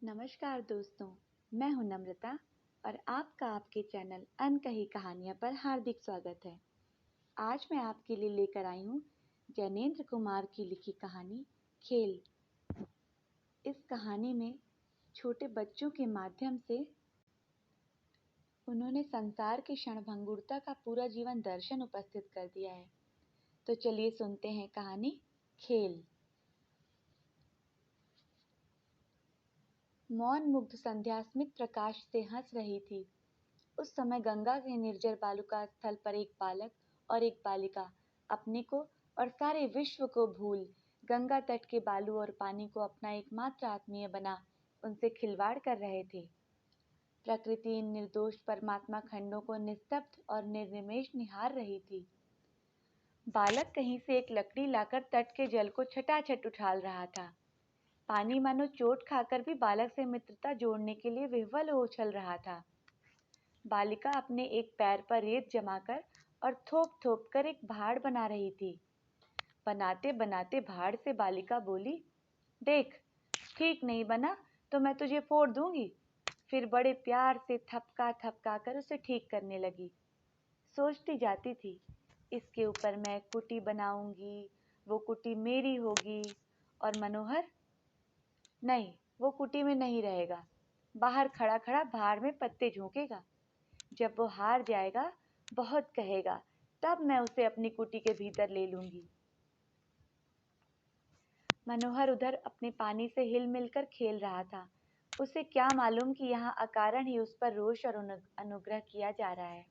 नमस्कार दोस्तों, मैं हूं नम्रता और आपका आपके चैनल अनकही कहानियां पर हार्दिक स्वागत है। आज मैं आपके लिए लेकर आई हूं जैनेन्द्र कुमार की लिखी कहानी खेल। इस कहानी में छोटे बच्चों के माध्यम से उन्होंने संसार की क्षणभंगुरता का पूरा जीवन दर्शन उपस्थित कर दिया है। तो चलिए सुनते हैं कहानी खेल। मौन मुग्ध संध्या स्मित प्रकाश से हंस रही थी। उस समय गंगा के निर्जर बालुका स्थल पर एक बालक और एक बालिका अपने को और सारे विश्व को भूल गंगा तट के बालू और पानी को अपना एकमात्र आत्मीय बना उनसे खिलवाड़ कर रहे थे। प्रकृति इन निर्दोष परमात्मा खंडों को निस्तब्ध और निर्निमेष निहार रही थी। बालक कहीं से एक लकड़ी लाकर तट के जल को छटाछट उछाल रहा था। पानी मानो चोट खाकर भी बालक से मित्रता जोड़ने के लिए विह्वल हो उछल रहा था। बालिका अपने एक पैर पर रेत जमाकर और थोप थोप कर एक भाड़ बना रही थी। बनाते बनाते भाड़ से बालिका बोली, देख, ठीक नहीं बना तो मैं तुझे फोड़ दूंगी। फिर बड़े प्यार से थपका थपका कर उसे ठीक करने लगी। सोचती जाती थी, इसके ऊपर मैं कुटी बनाऊंगी, वो कुटी मेरी होगी। और मनोहर, नहीं, वो कुटी में नहीं रहेगा। बाहर खड़ा खड़ा भाड़ में पत्ते झोंकेगा। जब वो हार जाएगा, बहुत कहेगा, तब मैं उसे अपनी कुटी के भीतर ले लूंगी। मनोहर उधर अपने पानी से हिल मिलकर खेल रहा था। उसे क्या मालूम कि यहाँ अकारण ही उस पर रोष और अनुग्रह किया जा रहा है।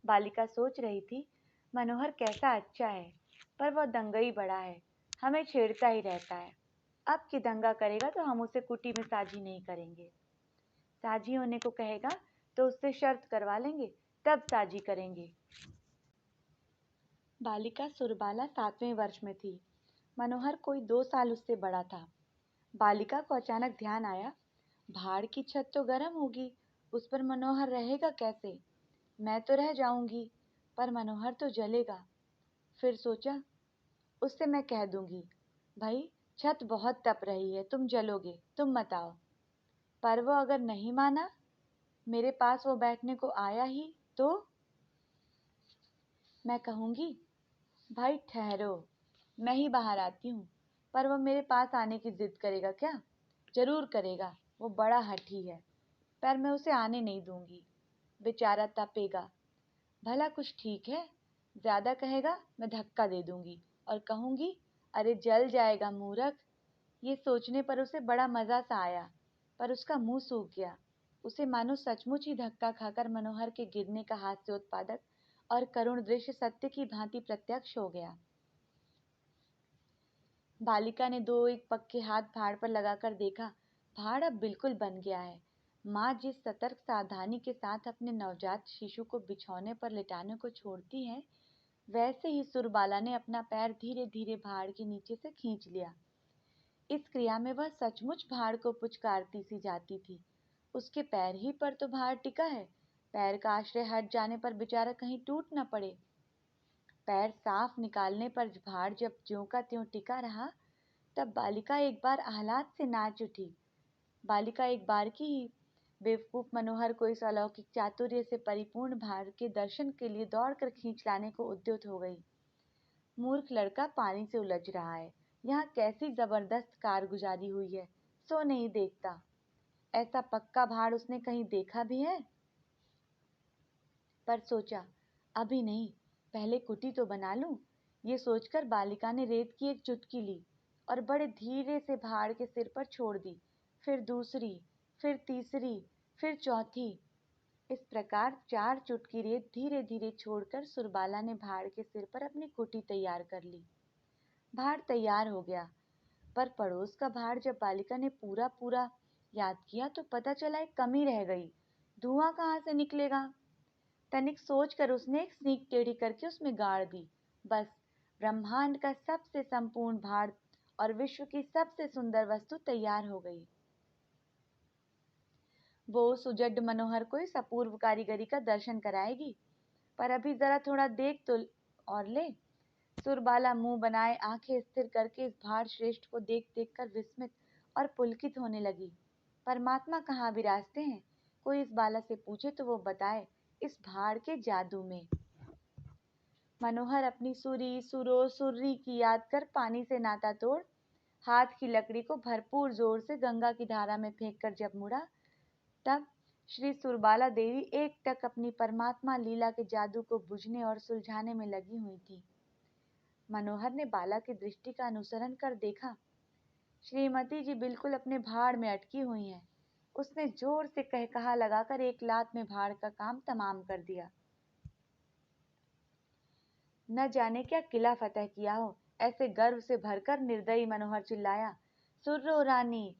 बालिका सोच रही थी, मनोहर कैसा अच्छा है, पर वह दंगई बड़ा है, हमें छेड़ता ही रहता है। अब की दंगा करेगा तो हम उसे कुटी में साझी नहीं करेंगे। साझी होने को कहेगा तो उससे शर्त करवा लेंगे, तब साझी करेंगे। बालिका सुरबाला 7वें वर्ष में थी। मनोहर कोई 2 साल उससे बड़ा था। बालिका को अचानक ध्यान आया, भाड़ की छत तो गर्म होगी, उस पर मनोहर रहेगा कैसे? मैं तो रह जाऊंगी, पर मनोहर तो जलेगा। फिर सोचा, उससे मैं कह दूंगी, भाई छत बहुत तप रही है, तुम जलोगे, तुम मत आओ। पर वो अगर नहीं माना, मेरे पास वो बैठने को आया ही तो मैं कहूंगी, भाई ठहरो, मैं ही बाहर आती हूँ। पर वो मेरे पास आने की जिद करेगा क्या? जरूर करेगा, वो बड़ा हठी है। पर मैं उसे आने नहीं दूंगी। बेचारा तपेगा। भला कुछ ठीक है, ज्यादा कहेगा मैं धक्का दे दूंगी और कहूंगी, अरे जल जाएगा मूर्ख। ये सोचने पर उसे बड़ा मजा सा आया, पर उसका मुंह सूख गया। उसे मानो सचमुच ही धक्का खाकर मनोहर के गिरने का हास्योत्पादक और करुण दृश्य सत्य की भांति प्रत्यक्ष हो गया। बालिका ने 2-1 पक्के हाथ भाड़ पर लगाकर देखा, भाड़ अब बिल्कुल बन गया है। माँ जिस सतर्क सावधानी के साथ अपने नवजात शिशु को बिछौने पर लिटाने को छोड़ती है, वैसे ही सुरबाला ने अपना पैर धीरे धीरे भाड़ के नीचे से खींच लिया। इस क्रिया में वह सचमुच भाड़ को पुचकारती सी जाती थी। उसके पैर ही पर तो भार टिका है। पैर का आश्रय हट जाने पर बेचारा कहीं टूट न पड़े। पैर साफ निकालने पर भार जब ज्यों का त्यों टिका रहा, तब बालिका एक बार आह्लाद से नाच उठी। बालिका एक बार की ही बेवकूफ मनोहर को इस अलौकिक चातुर्य से परिपूर्ण भार के दर्शन के लिए दौड़कर खींच लाने को उद्युत हो गई। मूर्ख लड़का पानी से उलझ रहा है, यहाँ कैसी जबरदस्त कारगुजारी हुई है, सो नहीं देखता। ऐसा पक्का भाड़ उसने कहीं देखा भी है? पर सोचा, अभी नहीं, पहले कुटी तो बना लूं। ये सोचकर बालिका ने रेत की एक चुटकी ली और बड़े धीरे से भाड़ के सिर पर छोड़ दी। फिर दूसरी, फिर तीसरी, फिर चौथी। इस प्रकार 4 चुटकी रेत धीरे धीरे छोड़कर सुरबाला ने भाड़ के सिर पर अपनी कुटी तैयार कर ली। भाड़ तैयार हो गया, पर पड़ोस का भाड़ जब बालिका ने पूरा पूरा याद किया तो पता चला एक कमी रह गई। धुआं कहाँ से निकलेगा? तनिक सोचकर उसने एक सीख टेढ़ी करके उसमें गाड़ दी। बस, ब्रह्मांड का सबसे संपूर्ण भाड़ और विश्व की सबसे सुंदर वस्तु तैयार हो गई। वो उस उजड्ड मनोहर को इस अपूर्व कारीगरी का दर्शन कराएगी। पर अभी जरा थोड़ा देख तो और ले। सुरबाला मुंह बनाए आंखें स्थिर करके इस भाड़ श्रेष्ठ को देख देख कर विस्मित और पुलकित होने लगी। परमात्मा कहाँ विराजते हैं? कोई इस बालक से पूछे तो वो बताए, इस भाड़ के जादू में। मनोहर अपनी सुरी, सुरो, सुर्री की याद कर पानी से नाता तोड़ हाथ की लकड़ी को भरपूर जोर से गंगा की धारा में फेंककर जब मुड़ा, तब श्री सुरबाला देवी एकटक अपनी परमात्मा लीला के जादू को बुझने और सुलझाने में लगी हुई थी। मनोहर ने बाला की दृष्टि का अनुसरण कर देखा। श्रीमती जी बिल्कुल अपने भाड़ में अटकी हुई हैं। उसने जोर से कहकहा लगाकर एक लात में भाड़ का काम तमाम कर दिया। न जाने क्या किला फतह किया हो, ऐसे गर्व से भरकर निर्दयी मनोहर चिल्लाया, सुर्रो रानी।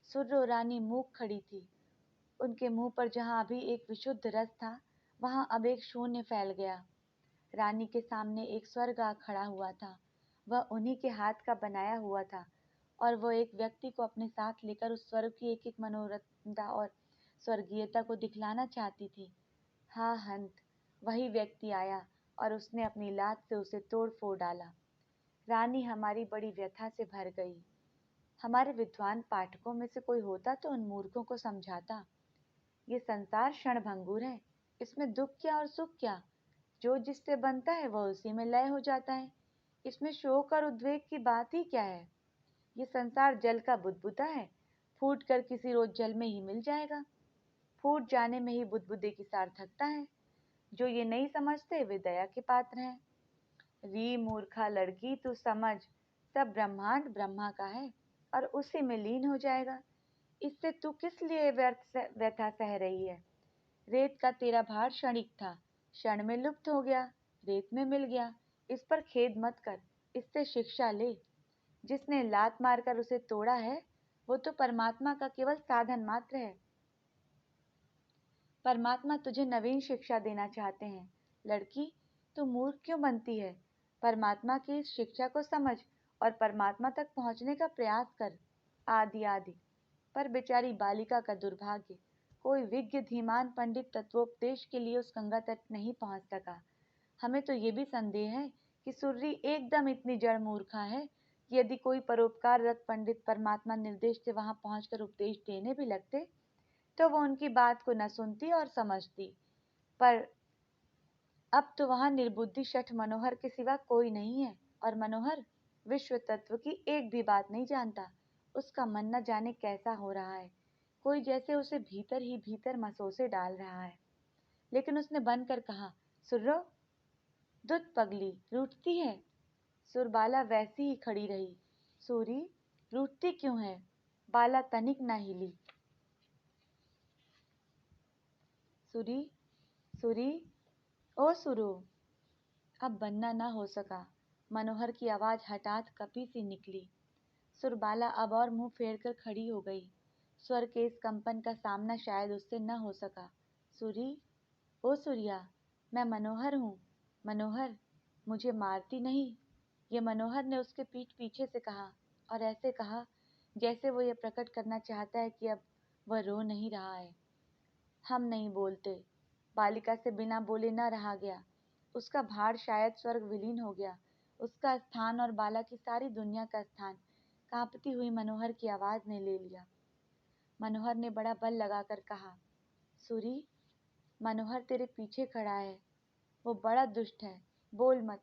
सुर्रो रानी मूक खड़ी थी। उनके मुंह पर जहां अभी एक विशुद्ध रस था, वहां अब एक शून्य फैल गया। रानी के सामने एक स्वर्ग आ खड़ा हुआ था। वह उन्हीं के हाथ का बनाया हुआ था और वह एक व्यक्ति को अपने साथ लेकर उस स्वर्ग की एक एक मनोरमता और स्वर्गीयता को दिखलाना चाहती थी। हाँ हंत, वही व्यक्ति आया और उसने अपनी लात से उसे तोड़ फोड़ डाला। रानी हमारी बड़ी व्यथा से भर गई। हमारे विद्वान पाठकों में से कोई होता तो उन मूर्खों को समझाता। ये संसार क्षणभंगुर है, इसमें दुख क्या और सुख क्या, जो जिससे बनता है वह उसी में लय हो जाता है। इसमें शोक और उद्वेग की बात ही क्या है? ये संसार जल का बुदबुदा है, फूट कर किसी रोज जल में ही मिल जाएगा। फूट जाने में ही बुदबुदे की सार्थकता है। जो ये नहीं समझते वे दया के पात्र हैं। री मूर्खा लड़की, तू समझ, सब ब्रह्मांड ब्रह्मा का है और उसी में लीन हो जाएगा। इससे तू किस लिए व्यथा सह रही है? रेत का तेरा भार क्षणिक था, क्षण में लुप्त हो गया, रेत में मिल गया। इस पर खेद मत कर, इससे शिक्षा ले। जिसने लात मारकर उसे तोड़ा है, वो तो परमात्मा का केवल साधन मात्र है। परमात्मा तुझे नवीन शिक्षा देना चाहते हैं। लड़की, तू मूर्ख क्यों बनती है? परमात्मा की इस शिक्षा को समझ और परमात्मा तक पहुंचने का प्रयास कर। आदि आदि। पर बेचारी बालिका का दुर्भाग्य, कोई विज्ञ धीमान पंडित तत्वोपदेश के लिए उस गंगा तट नहीं पहुंच सका। हमें तो ये भी संदेह है कि सुर्री एकदम इतनी जड़ मूर्खा है कि यदि कोई परोपकाररत पंडित परमात्मा निर्देश से वहां पहुंचकर उपदेश देने भी लगते, तो वो उनकी बात को न सुनती और समझती। पर अब तो वहां निर्बुद्धि शठ मनोहर के सिवा कोई नहीं है, और मनोहर विश्व तत्व की एक भी बात नहीं जानता। उसका मन न जाने कैसा हो रहा है, कोई जैसे उसे भीतर ही भीतर मसोसे डाल रहा है। लेकिन उसने बनकर कहा, सुर्रो, दुध पगली रूठती है। सुरबाला वैसी ही खड़ी रही। सूरी, रूठती क्यों है? बाला तनिक न हिली। सुरी, सुरी, ओ सुरो। अब बनना न हो सका। मनोहर की आवाज हठात कपी सी निकली। सुरबाला अब और मुंह फेरकर खड़ी हो गई। स्वर के इस कंपन का सामना शायद उससे न हो सका। सूरी, ओ सूर्या, मैं मनोहर हूँ। मनोहर, मुझे मारती नहीं। ये मनोहर ने उसके पीठ पीछे से कहा, और ऐसे कहा जैसे वो ये प्रकट करना चाहता है कि अब वह रो नहीं रहा है। हम नहीं बोलते। बालिका से बिना बोले न रहा गया। उसका भार शायद स्वर्ग विलीन हो गया। उसका स्थान और बाला की सारी दुनिया का स्थान कांपती हुई मनोहर की आवाज ने ले लिया। मनोहर ने बड़ा बल लगाकर कहा, सूरी, मनोहर तेरे पीछे खड़ा है। वो बड़ा दुष्ट है, बोल मत।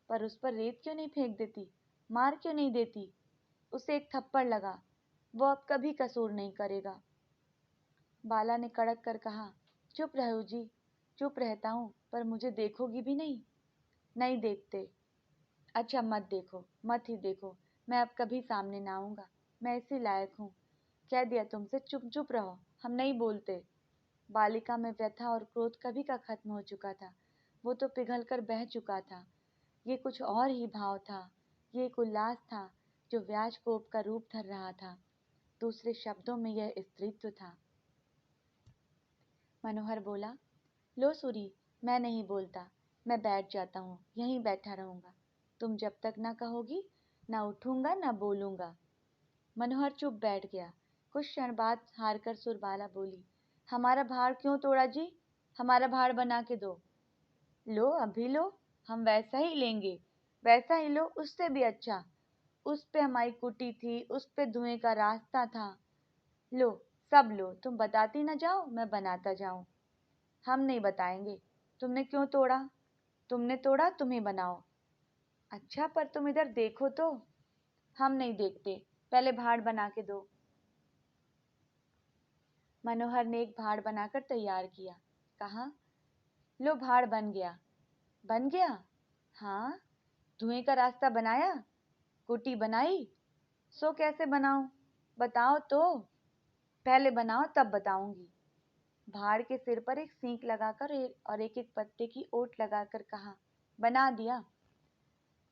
पर उस पर रेत क्यों नहीं फेंक देती? मार क्यों नहीं देती? उसे एक थप्पड़ लगा, वो अब कभी कसूर नहीं करेगा। बाला ने कड़क कर कहा, चुप रहो जी। चुप रहता हूँ, पर मुझे देखोगी भी नहीं? नहीं देखते। अच्छा मत देखो, मत ही देखो। मैं अब कभी सामने ना आऊंगा। मैं इसी लायक हूँ। कह दिया तुमसे, चुप चुप रहो, हम नहीं बोलते। बालिका में व्यथा और क्रोध कभी का खत्म हो चुका था। वो तो पिघल कर बह चुका था। ये कुछ और ही भाव था। ये एक उल्लास था जो व्याज कोप का रूप धर रहा था। दूसरे शब्दों में यह स्त्रीत्व था। मनोहर बोला, लो सूरी, मैं नहीं बोलता। मैं बैठ जाता हूँ, यहीं बैठा रहूंगा। तुम जब तक ना कहोगी, ना उठूंगा ना बोलूंगा। मनोहर चुप बैठ गया। कुछ क्षण बाद हार कर सुरबाला बोली, हमारा भार क्यों तोड़ा जी? हमारा भार बना के दो। लो, अभी लो, हम वैसा ही लेंगे। वैसा ही लो, उससे भी अच्छा। उस पे हमारी कुटी थी, उस पे धुएं का रास्ता था। लो, सब लो, तुम बताती न जाओ, मैं बनाता जाऊं। हम नहीं बताएंगे। तुमने क्यों तोड़ा? तुमने तोड़ा, तुम ही बनाओ। अच्छा, पर तुम इधर देखो तो। हम नहीं देखते, पहले भाड़ बना के दो। मनोहर ने एक भाड़ बनाकर तैयार किया। कहा, लो भाड़ बन गया। बन गया? हाँ। धुएं का रास्ता बनाया? कुटी बनाई? सो कैसे बनाऊं? बताओ तो। पहले बनाओ तब बताऊंगी। भाड़ के सिर पर एक सींक लगाकर और एक एक पत्ते की ओट लगाकर कहा, बना दिया।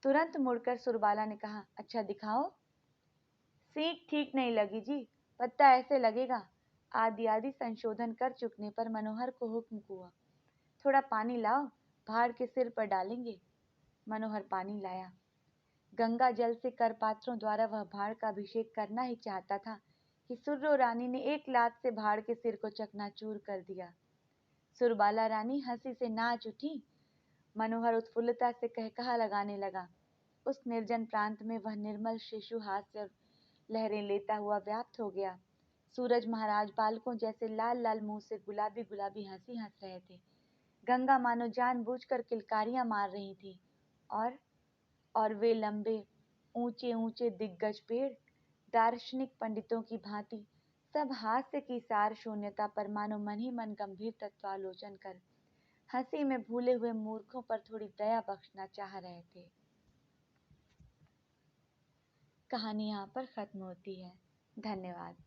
तुरंत मुड़कर सुरबाला ने कहा, अच्छा दिखाओ। सींक ठीक नहीं लगी जी, पत्ता ऐसे लगेगा। आदि आदि संशोधन कर चुकने पर मनोहर को हुक्म हुआ, थोड़ा पानी लाओ, भाड़ के सिर पर डालेंगे। मनोहर पानी लाया। गंगा जल से कर पात्रों द्वारा वह भाड़ का अभिषेक करना ही चाहता था कि सुर्रो रानी ने एक लात से भाड़ के सिर को चकनाचूर कर दिया। सुरबाला रानी हंसी से नाच उठी। मनोहर उत्फुल्लता से कहकहा लगाने लगा। उस निर्जन प्रांत में वह निर्मल शिशु हास्य लहरें लेता हुआ व्याप्त हो गया। सूरज महाराज बालकों जैसे लाल लाल मुंह से गुलाबी गुलाबी हंसी हंस रहे थे। गंगा मानो जानबूझकर किलकारियां मार रही थी। और वे लंबे ऊंचे ऊंचे दिग्गज पेड़ दार्शनिक पंडितों की भांति सब हास्य की सार शून्यता पर मानो मन ही मन गंभीर तत्वालोचन कर हंसी में भूले हुए मूर्खों पर थोड़ी दया बख्शना चाह रहे थे। कहानी यहाँ पर खत्म होती है। धन्यवाद।